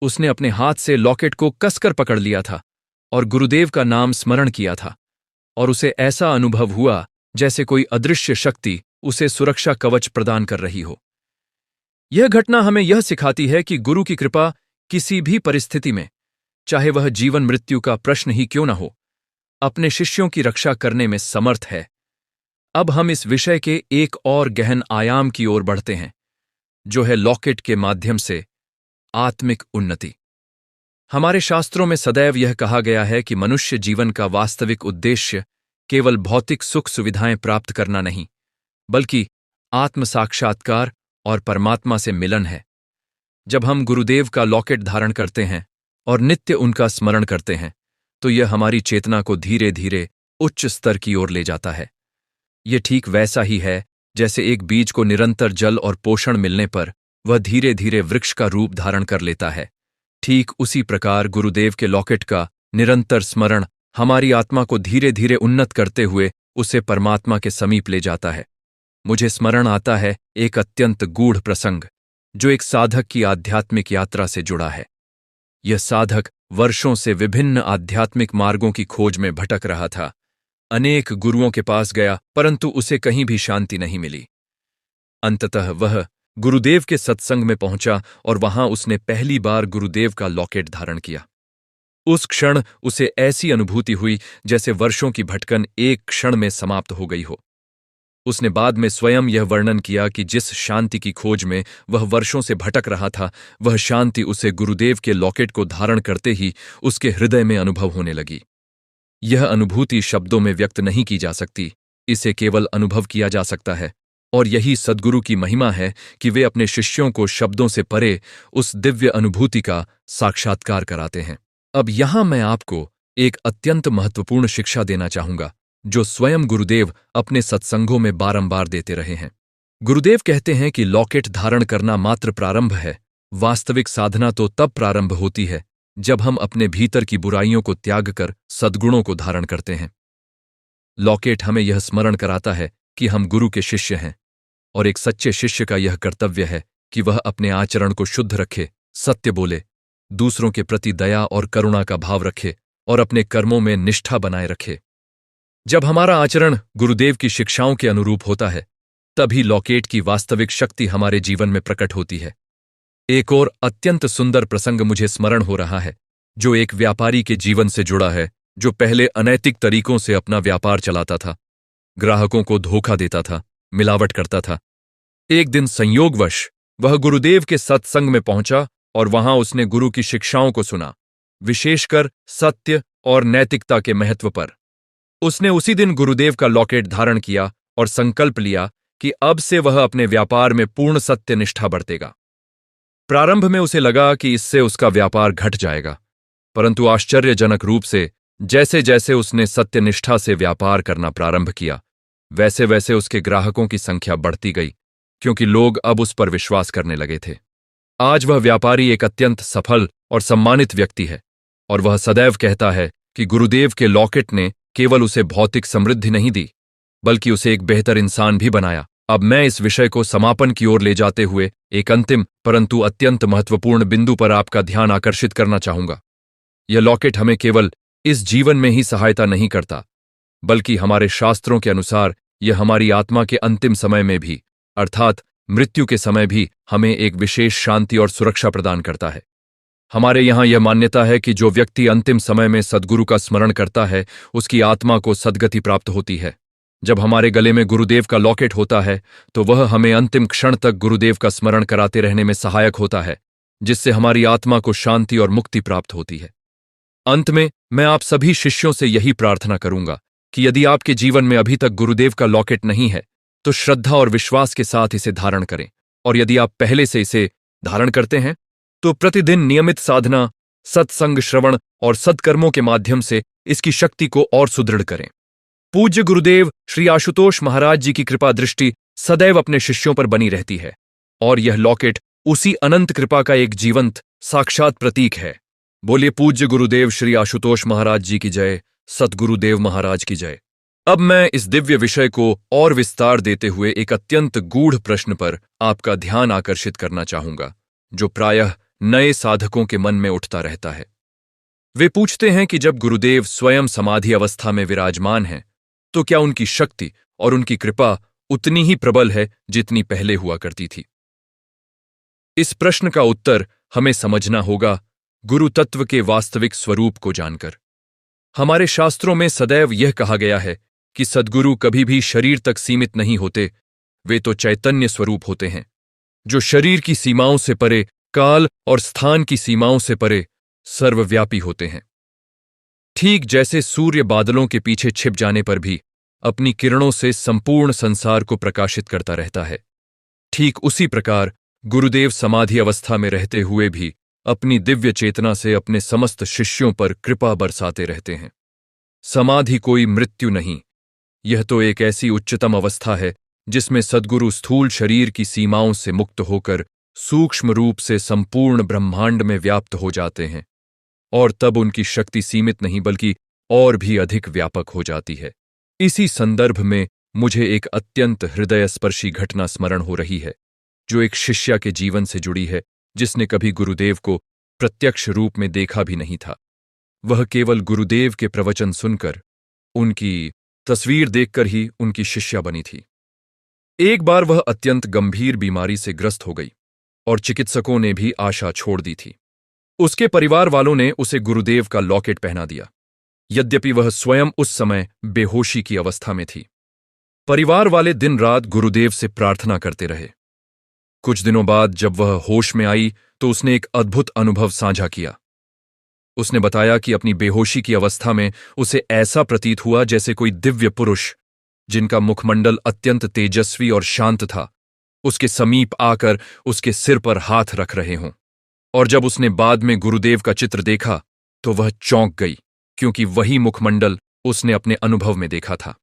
उसने अपने हाथ से लॉकेट को कसकर पकड़ लिया था और गुरुदेव का नाम स्मरण किया था, और उसे ऐसा अनुभव हुआ जैसे कोई अदृश्य शक्ति उसे सुरक्षा कवच प्रदान कर रही हो। यह घटना हमें यह सिखाती है कि गुरु की कृपा किसी भी परिस्थिति में, चाहे वह जीवन मृत्यु का प्रश्न ही क्यों न हो, अपने शिष्यों की रक्षा करने में समर्थ है। अब हम इस विषय के एक और गहन आयाम की ओर बढ़ते हैं, जो है लॉकेट के माध्यम से आत्मिक उन्नति। हमारे शास्त्रों में सदैव यह कहा गया है कि मनुष्य जीवन का वास्तविक उद्देश्य केवल भौतिक सुख सुविधाएं प्राप्त करना नहीं, बल्कि आत्म साक्षात्कार और परमात्मा से मिलन है। जब हम गुरुदेव का लॉकेट धारण करते हैं और नित्य उनका स्मरण करते हैं, तो यह हमारी चेतना को धीरे धीरे उच्च स्तर की ओर ले जाता है। यह ठीक वैसा ही है जैसे एक बीज को निरंतर जल और पोषण मिलने पर वह धीरे धीरे वृक्ष का रूप धारण कर लेता है। ठीक उसी प्रकार गुरुदेव के लॉकेट का निरंतर स्मरण हमारी आत्मा को धीरे धीरे उन्नत करते हुए उसे परमात्मा के समीप ले जाता है। मुझे स्मरण आता है एक अत्यंत गूढ़ प्रसंग जो एक साधक की आध्यात्मिक यात्रा से जुड़ा है। यह साधक वर्षों से विभिन्न आध्यात्मिक मार्गों की खोज में भटक रहा था। अनेक गुरुओं के पास गया, परंतु उसे कहीं भी शांति नहीं मिली। अंततः वह गुरुदेव के सत्संग में पहुंचा और वहां उसने पहली बार गुरुदेव का लॉकेट धारण किया। उस क्षण उसे ऐसी अनुभूति हुई जैसे वर्षों की भटकन एक क्षण में समाप्त हो गई हो। उसने बाद में स्वयं यह वर्णन किया कि जिस शांति की खोज में वह वर्षों से भटक रहा था, वह शांति उसे गुरुदेव के लॉकेट को धारण करते ही उसके हृदय में अनुभव होने लगी। यह अनुभूति शब्दों में व्यक्त नहीं की जा सकती, इसे केवल अनुभव किया जा सकता है। और यही सद्गुरु की महिमा है कि वे अपने शिष्यों को शब्दों से परे उस दिव्य अनुभूति का साक्षात्कार कराते हैं। अब यहां मैं आपको एक अत्यंत महत्वपूर्ण शिक्षा देना चाहूंगा जो स्वयं गुरुदेव अपने सत्संगों में बारंबार देते रहे हैं। गुरुदेव कहते हैं कि लॉकेट धारण करना मात्र प्रारंभ है, वास्तविक साधना तो तब प्रारंभ होती है जब हम अपने भीतर की बुराइयों को त्याग कर सद्गुणों को धारण करते हैं। लॉकेट हमें यह स्मरण कराता है कि हम गुरु के शिष्य हैं, और एक सच्चे शिष्य का यह कर्तव्य है कि वह अपने आचरण को शुद्ध रखे, सत्य बोले, दूसरों के प्रति दया और करुणा का भाव रखे और अपने कर्मों में निष्ठा बनाए रखे। जब हमारा आचरण गुरुदेव की शिक्षाओं के अनुरूप होता है, तभी लॉकेट की वास्तविक शक्ति हमारे जीवन में प्रकट होती है। एक और अत्यंत सुंदर प्रसंग मुझे स्मरण हो रहा है जो एक व्यापारी के जीवन से जुड़ा है, जो पहले अनैतिक तरीकों से अपना व्यापार चलाता था, ग्राहकों को धोखा देता था, मिलावट करता था। एक दिन संयोगवश वह गुरुदेव के सत्संग में पहुंचा और वहां उसने गुरु की शिक्षाओं को सुना, विशेषकर सत्य और नैतिकता के महत्व पर। उसने उसी दिन गुरुदेव का लॉकेट धारण किया और संकल्प लिया कि अब से वह अपने व्यापार में पूर्ण सत्यनिष्ठा बरतेगा। प्रारंभ में उसे लगा कि इससे उसका व्यापार घट जाएगा, परंतु आश्चर्यजनक रूप से जैसे जैसे उसने सत्यनिष्ठा से व्यापार करना प्रारंभ किया, वैसे वैसे उसके ग्राहकों की संख्या बढ़ती गई, क्योंकि लोग अब उस पर विश्वास करने लगे थे। आज वह व्यापारी एक अत्यंत सफल और सम्मानित व्यक्ति है, और वह सदैव कहता है कि गुरुदेव के लॉकेट ने केवल उसे भौतिक समृद्धि नहीं दी, बल्कि उसे एक बेहतर इंसान भी बनाया। अब मैं इस विषय को समापन की ओर ले जाते हुए एक अंतिम परंतु अत्यंत महत्वपूर्ण बिंदु पर आपका ध्यान आकर्षित करना चाहूंगा। यह लॉकेट हमें केवल इस जीवन में ही सहायता नहीं करता, बल्कि हमारे शास्त्रों के अनुसार यह हमारी आत्मा के अंतिम समय में भी, अर्थात मृत्यु के समय भी, हमें एक विशेष शांति और सुरक्षा प्रदान करता है। हमारे यहां यह मान्यता है कि जो व्यक्ति अंतिम समय में सद्गुरु का स्मरण करता है, उसकी आत्मा को सद्गति प्राप्त होती है। जब हमारे गले में गुरुदेव का लॉकेट होता है, तो वह हमें अंतिम क्षण तक गुरुदेव का स्मरण कराते रहने में सहायक होता है, जिससे हमारी आत्मा को शांति और मुक्ति प्राप्त होती है। अंत में मैं आप सभी शिष्यों से यही प्रार्थना करूंगा कि यदि आपके जीवन में अभी तक गुरुदेव का लॉकेट नहीं है, तो श्रद्धा और विश्वास के साथ इसे धारण करें, और यदि आप पहले से इसे धारण करते हैं, तो प्रतिदिन नियमित साधना, सत्संग, श्रवण और सत्कर्मों के माध्यम से इसकी शक्ति को और सुदृढ़ करें। पूज्य गुरुदेव श्री आशुतोष महाराज जी की कृपा दृष्टि सदैव अपने शिष्यों पर बनी रहती है, और यह लॉकेट उसी अनंत कृपा का एक जीवंत साक्षात प्रतीक है। बोलिए पूज्य गुरुदेव श्री आशुतोष महाराज जी की जय, सतगुरुदेव महाराज की जय। अब मैं इस दिव्य विषय को और विस्तार देते हुए एक अत्यंत गूढ़ प्रश्न पर आपका ध्यान आकर्षित करना चाहूंगा, जो प्रायः नए साधकों के मन में उठता रहता है। वे पूछते हैं कि जब गुरुदेव स्वयं समाधि अवस्था में विराजमान हैं, तो क्या उनकी शक्ति और उनकी कृपा उतनी ही प्रबल है जितनी पहले हुआ करती थी? इस प्रश्न का उत्तर हमें समझना होगा गुरु तत्व के वास्तविक स्वरूप को जानकर। हमारे शास्त्रों में सदैव यह कहा गया है कि सद्गुरु कभी भी शरीर तक सीमित नहीं होते, वे तो चैतन्य स्वरूप होते हैं, जो शरीर की सीमाओं से परे, काल और स्थान की सीमाओं से परे सर्वव्यापी होते हैं। ठीक जैसे सूर्य बादलों के पीछे छिप जाने पर भी अपनी किरणों से संपूर्ण संसार को प्रकाशित करता रहता है, ठीक उसी प्रकार गुरुदेव समाधि अवस्था में रहते हुए भी अपनी दिव्य चेतना से अपने समस्त शिष्यों पर कृपा बरसाते रहते हैं। समाधि कोई मृत्यु नहीं, यह तो एक ऐसी उच्चतम अवस्था है जिसमें सद्गुरु स्थूल शरीर की सीमाओं से मुक्त होकर सूक्ष्म रूप से संपूर्ण ब्रह्मांड में व्याप्त हो जाते हैं, और तब उनकी शक्ति सीमित नहीं बल्कि और भी अधिक व्यापक हो जाती है। इसी संदर्भ में मुझे एक अत्यंत हृदयस्पर्शी घटना स्मरण हो रही है, जो एक शिष्या के जीवन से जुड़ी है, जिसने कभी गुरुदेव को प्रत्यक्ष रूप में देखा भी नहीं था। वह केवल गुरुदेव के प्रवचन सुनकर, उनकी तस्वीर देखकर ही उनकी शिष्या बनी थी। एक बार वह अत्यंत गंभीर बीमारी से ग्रस्त हो गई और चिकित्सकों ने भी आशा छोड़ दी थी। उसके परिवार वालों ने उसे गुरुदेव का लॉकेट पहना दिया, यद्यपि वह स्वयं उस समय बेहोशी की अवस्था में थी। परिवार वाले दिन रात गुरुदेव से प्रार्थना करते रहे। कुछ दिनों बाद जब वह होश में आई तो उसने एक अद्भुत अनुभव साझा किया। उसने बताया कि अपनी बेहोशी की अवस्था में उसे ऐसा प्रतीत हुआ जैसे कोई दिव्य पुरुष, जिनका मुखमंडल अत्यंत तेजस्वी और शांत था, उसके समीप आकर उसके सिर पर हाथ रख रहे हों। और जब उसने बाद में गुरुदेव का चित्र देखा तो वह चौंक गई, क्योंकि वही मुखमंडल उसने अपने अनुभव में देखा था।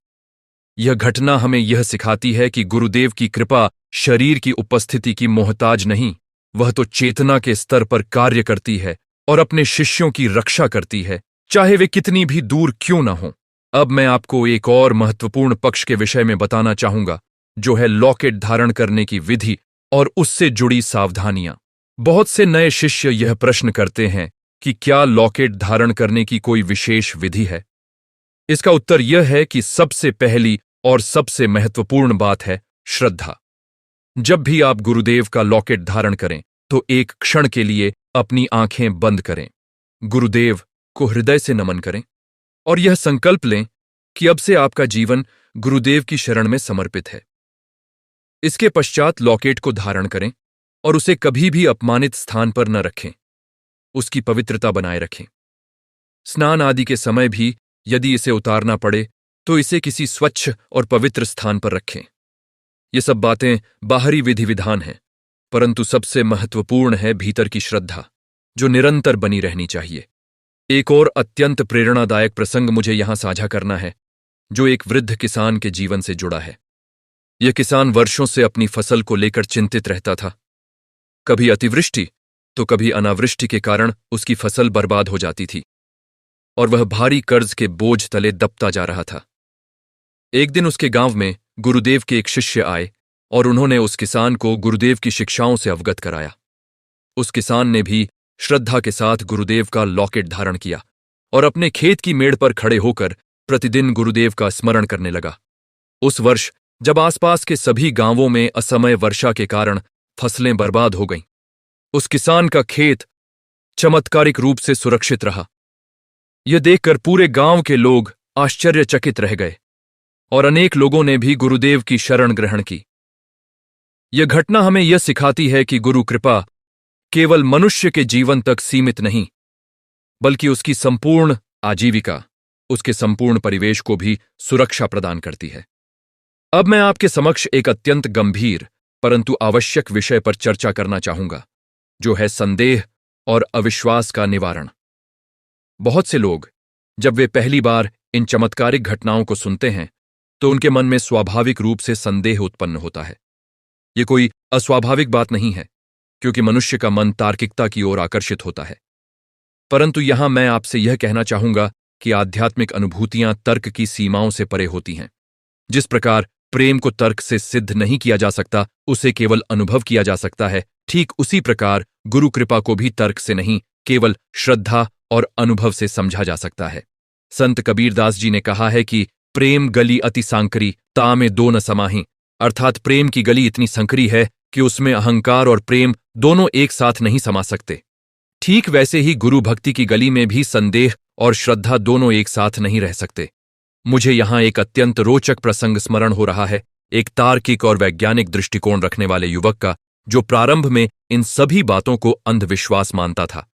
यह घटना हमें यह सिखाती है कि गुरुदेव की कृपा शरीर की उपस्थिति की मोहताज नहीं, वह तो चेतना के स्तर पर कार्य करती है और अपने शिष्यों की रक्षा करती है, चाहे वे कितनी भी दूर क्यों न हों। अब मैं आपको एक और महत्वपूर्ण पक्ष के विषय में बताना चाहूंगा, जो है लॉकेट धारण करने की विधि और उससे जुड़ी सावधानियां। बहुत से नए शिष्य यह प्रश्न करते हैं कि क्या लॉकेट धारण करने की कोई विशेष विधि है। इसका उत्तर यह है कि सबसे पहली और सबसे महत्वपूर्ण बात है श्रद्धा। जब भी आप गुरुदेव का लॉकेट धारण करें तो एक क्षण के लिए अपनी आंखें बंद करें, गुरुदेव को हृदय से नमन करें और यह संकल्प लें कि अब से आपका जीवन गुरुदेव की शरण में समर्पित है। इसके पश्चात लॉकेट को धारण करें और उसे कभी भी अपमानित स्थान पर न रखें, उसकी पवित्रता बनाए रखें। स्नान आदि के समय भी यदि इसे उतारना पड़े तो इसे किसी स्वच्छ और पवित्र स्थान पर रखें। ये सब बातें बाहरी विधि विधान हैं, परंतु सबसे महत्वपूर्ण है भीतर की श्रद्धा, जो निरंतर बनी रहनी चाहिए। एक और अत्यंत प्रेरणादायक प्रसंग मुझे यहां साझा करना है, जो एक वृद्ध किसान के जीवन से जुड़ा है। यह किसान वर्षों से अपनी फसल को लेकर चिंतित रहता था। कभी अतिवृष्टि तो कभी अनावृष्टि के कारण उसकी फसल बर्बाद हो जाती थी और वह भारी कर्ज के बोझ तले दबता जा रहा था। एक दिन उसके गांव में गुरुदेव के एक शिष्य आए और उन्होंने उस किसान को गुरुदेव की शिक्षाओं से अवगत कराया। उस किसान ने भी श्रद्धा के साथ गुरुदेव का लॉकेट धारण किया और अपने खेत की मेड़ पर खड़े होकर प्रतिदिन गुरुदेव का स्मरण करने लगा। उस वर्ष जब आसपास के सभी गांवों में असमय वर्षा के कारण फसलें बर्बाद हो गईं, उस किसान का खेत चमत्कारिक रूप से सुरक्षित रहा। यह देखकर पूरे गांव के लोग आश्चर्यचकित रह गए और अनेक लोगों ने भी गुरुदेव की शरण ग्रहण की। यह घटना हमें यह सिखाती है कि गुरु कृपा केवल मनुष्य के जीवन तक सीमित नहीं, बल्कि उसकी संपूर्ण आजीविका, उसके संपूर्ण परिवेश को भी सुरक्षा प्रदान करती है। अब मैं आपके समक्ष एक अत्यंत गंभीर परंतु आवश्यक विषय पर चर्चा करना चाहूंगा, जो है संदेह और अविश्वास का निवारण। बहुत से लोग जब वे पहली बार इन चमत्कारिक घटनाओं को सुनते हैं तो उनके मन में स्वाभाविक रूप से संदेह उत्पन्न होता है। ये कोई अस्वाभाविक बात नहीं है, क्योंकि मनुष्य का मन तार्किकता की ओर आकर्षित होता है। परंतु यहां मैं आपसे यह कहना चाहूंगा कि आध्यात्मिक अनुभूतियां तर्क की सीमाओं से परे होती हैं। जिस प्रकार प्रेम को तर्क से सिद्ध नहीं किया जा सकता, उसे केवल अनुभव किया जा सकता है, ठीक उसी प्रकार गुरु कृपा को भी तर्क से नहीं, केवल श्रद्धा और अनुभव से समझा जा सकता है। संत कबीरदास जी ने कहा है कि प्रेम गली अति सांकरी, तामे दो न समाही, अर्थात प्रेम की गली इतनी संकरी है कि उसमें अहंकार और प्रेम दोनों एक साथ नहीं समा सकते। ठीक वैसे ही गुरु भक्ति की गली में भी संदेह और श्रद्धा दोनों एक साथ नहीं रह सकते। मुझे यहां एक अत्यंत रोचक प्रसंग स्मरण हो रहा है, एक तार्किक और वैज्ञानिक दृष्टिकोण रखने वाले युवक का, जो प्रारंभ में इन सभी बातों को अंधविश्वास मानता था।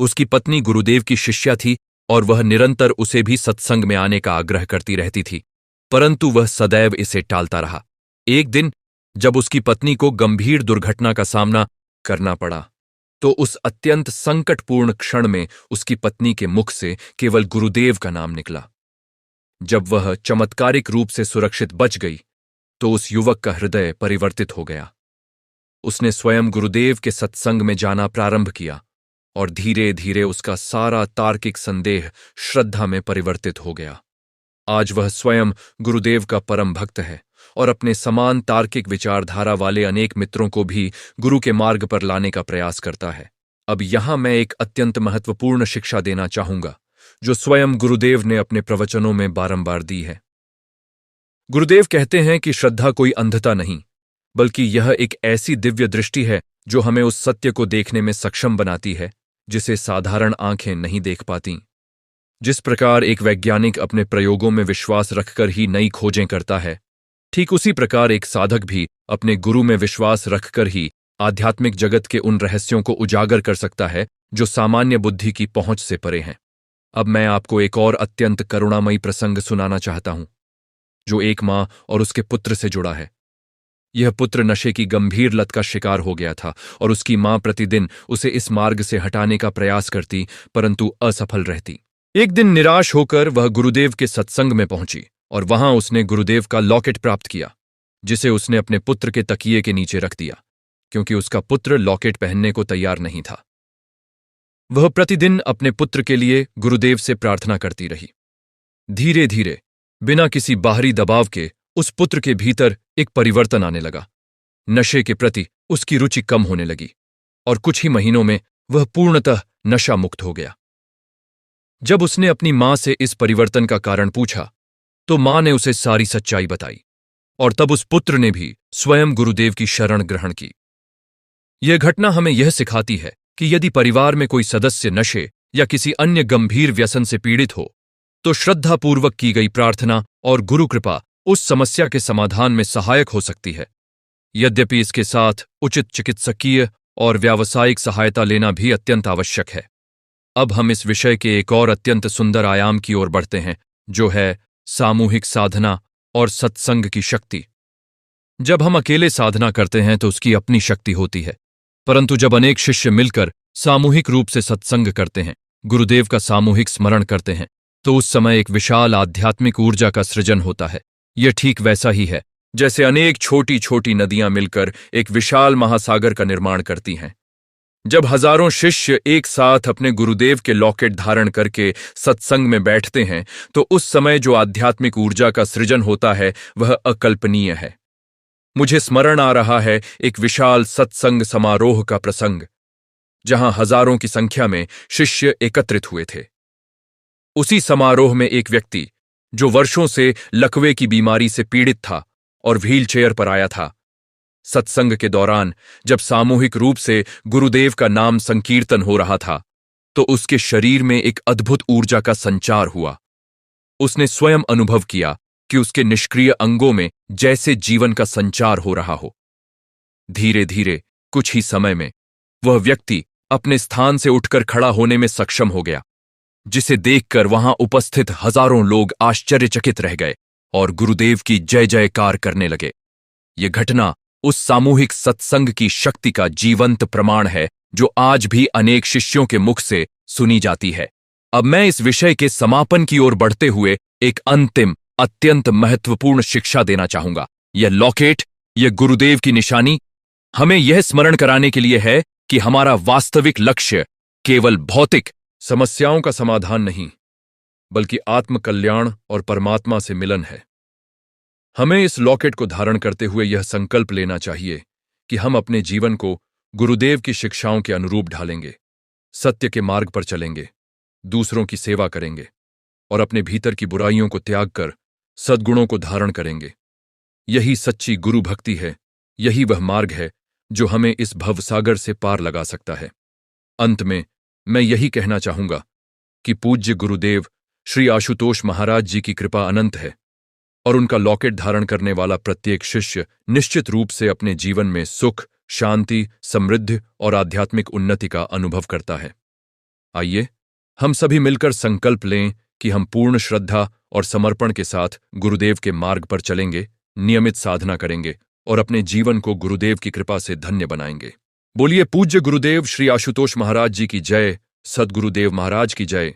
उसकी पत्नी गुरुदेव की शिष्या थी और वह निरंतर उसे भी सत्संग में आने का आग्रह करती रहती थी, परंतु वह सदैव इसे टालता रहा। एक दिन जब उसकी पत्नी को गंभीर दुर्घटना का सामना करना पड़ा, तो उस अत्यंत संकटपूर्ण क्षण में उसकी पत्नी के मुख से केवल गुरुदेव का नाम निकला। जब वह चमत्कारिक रूप से सुरक्षित बच गई, तो उस युवक का हृदय परिवर्तित हो गया। उसने स्वयं गुरुदेव के सत्संग में जाना प्रारंभ किया और धीरे धीरे उसका सारा तार्किक संदेह श्रद्धा में परिवर्तित हो गया। आज वह स्वयं गुरुदेव का परम भक्त है और अपने समान तार्किक विचारधारा वाले अनेक मित्रों को भी गुरु के मार्ग पर लाने का प्रयास करता है। अब यहां मैं एक अत्यंत महत्वपूर्ण शिक्षा देना चाहूंगा, जो स्वयं गुरुदेव ने अपने प्रवचनों में बारंबार दी है। गुरुदेव कहते हैं कि श्रद्धा कोई अंधता नहीं, बल्कि यह एक ऐसी दिव्य दृष्टि है जो हमें उस सत्य को देखने में सक्षम बनाती है जिसे साधारण आंखें नहीं देख पातीं। जिस प्रकार एक वैज्ञानिक अपने प्रयोगों में विश्वास रखकर ही नई खोजें करता है, ठीक उसी प्रकार एक साधक भी अपने गुरु में विश्वास रखकर ही आध्यात्मिक जगत के उन रहस्यों को उजागर कर सकता है जो सामान्य बुद्धि की पहुंच से परे हैं। अब मैं आपको एक और अत्यंत करुणामयी प्रसंग सुनाना चाहता हूं, जो एक मां और उसके पुत्र से जुड़ा है। यह पुत्र नशे की गंभीर लत का शिकार हो गया था और उसकी मां प्रतिदिन उसे इस मार्ग से हटाने का प्रयास करती, परंतु असफल रहती। एक दिन निराश होकर वह गुरुदेव के सत्संग में पहुंची और वहां उसने गुरुदेव का लॉकेट प्राप्त किया, जिसे उसने अपने पुत्र के तकिए के नीचे रख दिया, क्योंकि उसका पुत्र लॉकेट पहनने को तैयार नहीं था। वह प्रतिदिन अपने पुत्र के लिए गुरुदेव से प्रार्थना करती रही। धीरे धीरे, बिना किसी बाहरी दबाव के, उस पुत्र के भीतर एक परिवर्तन आने लगा। नशे के प्रति उसकी रुचि कम होने लगी और कुछ ही महीनों में वह पूर्णतः नशा मुक्त हो गया। जब उसने अपनी मां से इस परिवर्तन का कारण पूछा, तो मां ने उसे सारी सच्चाई बताई और तब उस पुत्र ने भी स्वयं गुरुदेव की शरण ग्रहण की। यह घटना हमें यह सिखाती है कि यदि परिवार में कोई सदस्य नशे या किसी अन्य गंभीर व्यसन से पीड़ित हो, तो श्रद्धापूर्वक की गई प्रार्थना और गुरु कृपा उस समस्या के समाधान में सहायक हो सकती है। यद्यपि इसके साथ उचित चिकित्सकीय और व्यावसायिक सहायता लेना भी अत्यंत आवश्यक है। अब हम इस विषय के एक और अत्यंत सुंदर आयाम की ओर बढ़ते हैं, जो है सामूहिक साधना और सत्संग की शक्ति। जब हम अकेले साधना करते हैं तो उसकी अपनी शक्ति होती है, परंतु जब अनेक शिष्य मिलकर सामूहिक रूप से सत्संग करते हैं, गुरुदेव का सामूहिक स्मरण करते हैं, तो उस समय एक विशाल आध्यात्मिक ऊर्जा का सृजन होता है। यह ठीक वैसा ही है जैसे अनेक छोटी छोटी नदियां मिलकर एक विशाल महासागर का निर्माण करती हैं। जब हजारों शिष्य एक साथ अपने गुरुदेव के लॉकेट धारण करके सत्संग में बैठते हैं, तो उस समय जो आध्यात्मिक ऊर्जा का सृजन होता है वह अकल्पनीय है। मुझे स्मरण आ रहा है एक विशाल सत्संग समारोह का प्रसंग, जहां हजारों की संख्या में शिष्य एकत्रित हुए थे। उसी समारोह में एक व्यक्ति, जो वर्षों से लकवे की बीमारी से पीड़ित था और व्हीलचेयर पर आया था, सत्संग के दौरान जब सामूहिक रूप से गुरुदेव का नाम संकीर्तन हो रहा था, तो उसके शरीर में एक अद्भुत ऊर्जा का संचार हुआ। उसने स्वयं अनुभव किया कि उसके निष्क्रिय अंगों में जैसे जीवन का संचार हो रहा हो। धीरे धीरे, कुछ ही समय में, वह व्यक्ति अपने स्थान से उठकर खड़ा होने में सक्षम हो गया, जिसे देखकर वहां उपस्थित हजारों लोग आश्चर्यचकित रह गए और गुरुदेव की जय जयकार करने लगे। यह घटना उस सामूहिक सत्संग की शक्ति का जीवंत प्रमाण है जो आज भी अनेक शिष्यों के मुख से सुनी जाती है। अब मैं इस विषय के समापन की ओर बढ़ते हुए एक अंतिम अत्यंत महत्वपूर्ण शिक्षा देना चाहूंगा। यह लॉकेट, यह गुरुदेव की निशानी, हमें यह स्मरण कराने के लिए है कि हमारा वास्तविक लक्ष्य केवल भौतिक समस्याओं का समाधान नहीं, बल्कि आत्मकल्याण और परमात्मा से मिलन है। हमें इस लॉकेट को धारण करते हुए यह संकल्प लेना चाहिए कि हम अपने जीवन को गुरुदेव की शिक्षाओं के अनुरूप ढालेंगे, सत्य के मार्ग पर चलेंगे, दूसरों की सेवा करेंगे और अपने भीतर की बुराइयों को त्याग कर सद्गुणों को धारण करेंगे। यही सच्ची गुरु भक्ति है, यही वह मार्ग है जो हमें इस भवसागर से पार लगा सकता है। अंत में मैं यही कहना चाहूंगा कि पूज्य गुरुदेव श्री आशुतोष महाराज जी की कृपा अनंत है और उनका लॉकेट धारण करने वाला प्रत्येक शिष्य निश्चित रूप से अपने जीवन में सुख, शांति, समृद्धि और आध्यात्मिक उन्नति का अनुभव करता है। आइए हम सभी मिलकर संकल्प लें कि हम पूर्ण श्रद्धा और समर्पण के साथ गुरुदेव के मार्ग पर चलेंगे, नियमित साधना करेंगे और अपने जीवन को गुरुदेव की कृपा से धन्य बनाएंगे। बोलिए पूज्य गुरुदेव श्री आशुतोष महाराज जी की जय, सद्गुरुदेव महाराज की जय।